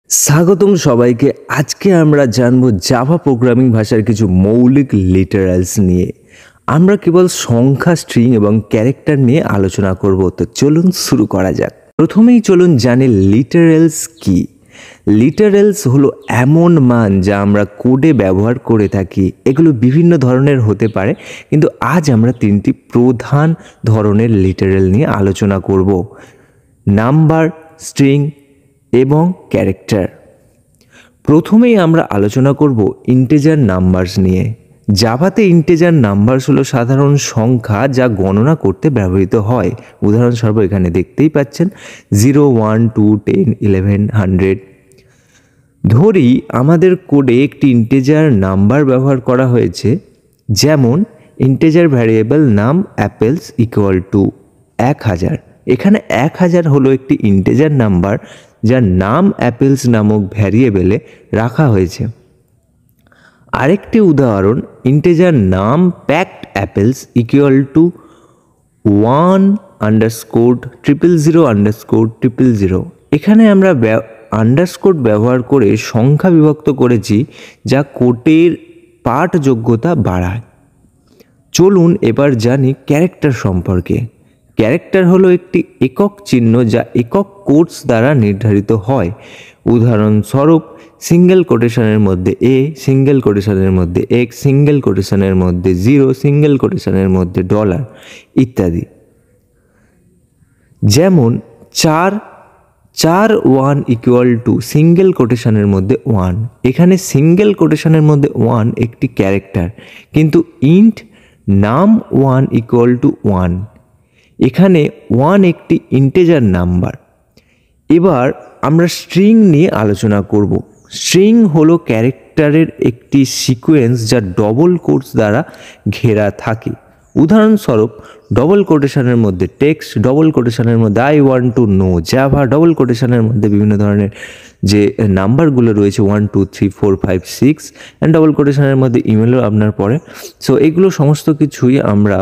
স্বাগতম সবাইকে। আজকে আমরা জানব জাভা প্রোগ্রামিং ভাষার কিছু মৌলিক লিটারালস নিয়ে। আমরা কেবল সংখ্যা, স্ট্রিং এবং ক্যারেক্টার নিয়ে আলোচনা করব। তো চলুন শুরু করা যাক। প্রথমেই চলুন জানি লিটারালস কি। লিটারালস হলো এমন মান যা আমরা কোডে ব্যবহার করে থাকি। এগুলো বিভিন্ন ধরনের হতে পারে, কিন্তু আজ আমরা তিনটি প্রধান ধরনের লিটারাল নিয়ে আলোচনা করব: নাম্বার, স্ট্রিং এবং ক্যারেক্টার। প্রথমেই আমরা আলোচনা করব ইন্টিজার নাম্বারস নিয়ে। জাভাতে ইন্টিজার নাম্বারস হলো সাধারণ সংখ্যা যা গণনা করতে ব্যবহৃত হয়। উদাহরণস্বরূপ এখানে দেখতেই পাচ্ছেন 0, 1, 2, 10, 11, 100। ধরি আমাদের কোডে একটি ইন্টিজার নাম্বার ব্যবহার করা হয়েছে, যেমন ইন্টিজার ভ্যারিয়েবল নাম অ্যাপেলস ইকুয়াল টু 1000। এখানে 1000 হলো একটি ইন্টিজার নাম্বার যার নাম অ্যাপেলস নামক ভ্যারিয়েবলে রাখা হয়েছে। আরেকটি উদাহরণ, ইন্টিজার নাম প্যাকড অ্যাপেলস ইকুয়াল টু 1_0000000। এখানে আমরা আন্ডারস্কোর ব্যবহার করে সংখ্যা বিভক্ত করেছি, যা কোডের পাঠযোগ্যতা বাড়ায়। চলুন এবার জানি ক্যারেক্টার সম্পর্কে। ক্যারেক্টার হলো একটি একক চিহ্ন যা একক কোটস দ্বারা নির্ধারিত হয়। উদাহরণস্বরূপ সিঙ্গেল কোটেশনের মধ্যে এ, সিঙ্গেল কোটেশনের মধ্যে এক্স, সিঙ্গেল কোটেশনের মধ্যে 0, সিঙ্গেল কোটেশনের মধ্যে $, ইত্যাদি। যেমন 4 1 ইকুয়াল টু সিঙ্গেল কোটেশনের মধ্যে 1। এখানে সিঙ্গেল কোটেশনের মধ্যে 1 একটি ক্যারেক্টার, কিন্তু ইন্ট নাম 1 ইকুয়াল টু 1, এখানে 1 একটি ইন্টিজার নাম্বার। এবার আমরা স্ট্রিং নিয়ে আলোচনা করব। স্ট্রিং হলো ক্যারেক্টারের একটি সিকোয়েন্স যা ডবল কোটস দ্বারা ঘেরা থাকে। উদাহরণস্বরূপ ডবল কোটেশনের মধ্যে টেক্সট, ডবল কোটেশনের মধ্যে I want to know Java, double কোটেশনের মধ্যে বিভিন্ন ধরনের যে নাম্বারগুলো রয়েছে 1 2 3 4 5 6, অ্যান্ড ডবল কোটেশনের মধ্যে ইমেলও আপনার পরে। সো এগুলো সমস্ত কিছুই আমরা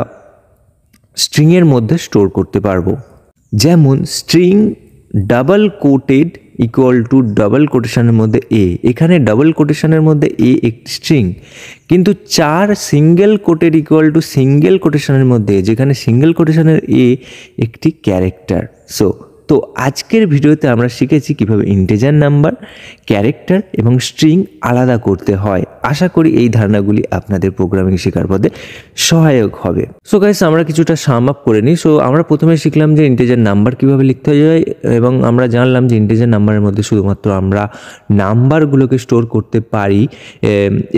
স্ট্রিংয়ের মধ্যে স্টোর করতে পারবো। যেমন string double quoted equal to double কোটেশনের মধ্যে এ। এখানে ডবল কোটেশনের মধ্যে এ একটি স্ট্রিং, কিন্তু 4 single quoted equal to single কোটেশনের মধ্যে, যেখানে সিঙ্গেল কোটেশনের এ একটি ক্যারেক্টার। তো আজকের ভিডিওতে আমরা শিখেছি কিভাবে ইন্টিজার নাম্বার, ক্যারেক্টার এবং স্ট্রিং আলাদা করতে হয়। আশা করি এই ধারণাগুলি আপনাদের প্রোগ্রামিং শেখার পথে সহায়ক হবে। সো গাইস, আমরা কিছুটা সাম আপ করে নিই। সো আমরা প্রথমে শিখলাম যে ইন্টিজার নাম্বার কীভাবে লিখতে হয়, এবং আমরা জানলাম যে ইন্টিজার নাম্বারের মধ্যে শুধুমাত্র আমরা নাম্বারগুলোকে স্টোর করতে পারি,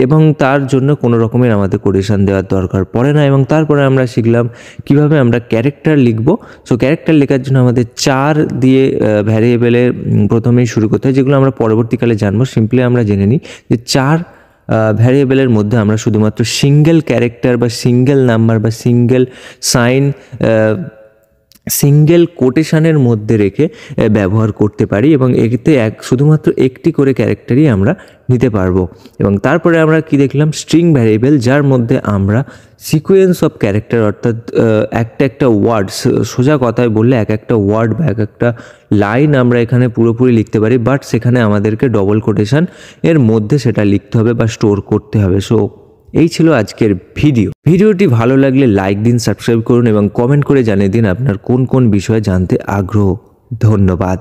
এবং তার জন্য কোনো রকমের আমাদের কোটেশন দেওয়ার দরকার পড়ে না। এবং তারপরে আমরা শিখলাম কিভাবে আমরা ক্যারেক্টার লিখব। সো ক্যারেক্টার লেখার জন্য আমাদের 4 দিয়ে ভ্যারিয়েবলে প্রথমেই শুরু করতে হয়, যেগুলো আমরা পরবর্তীকালে জানবো। সিম্পলি আমরা জেনে নিই যে 4 ভ্যারিয়েবলের মধ্যে আমরা শুধুমাত্র সিঙ্গেল ক্যারেক্টার বা সিঙ্গেল নাম্বার বা সিঙ্গেল সাইন সিঙ্গেল কোটেশনের মধ্যে রেখে ব্যবহার করতে পারি, এবং এতে শুধুমাত্র একটি করে ক্যারেক্টারই আমরা নিতে পারবো। এবং তারপরে আমরা কি দেখলাম, স্ট্রিং ভ্যারিয়েবল, যার মধ্যে আমরা সিকোয়েন্স অফ ক্যারেক্টার, অর্থাৎ একটা ওয়ার্ড, সোজা কথায় বললে একটা ওয়ার্ড বা একটা লাইন আমরা এখানে পুরোপুরি লিখতে পারি, বাট সেখানে আমাদেরকে ডবল কোটেশন এর মধ্যে সেটা লিখতে হবে বা স্টোর করতে হবে। সো এই ছিল আজকের ভিডিওটি ভালো লাগলে লাইক দিন, সাবস্ক্রাইব করুন এবং কমেন্ট করে জানিয়ে দিন আপনার কোন কোন বিষয়ে জানতে আগ্রহ। ধন্যবাদ।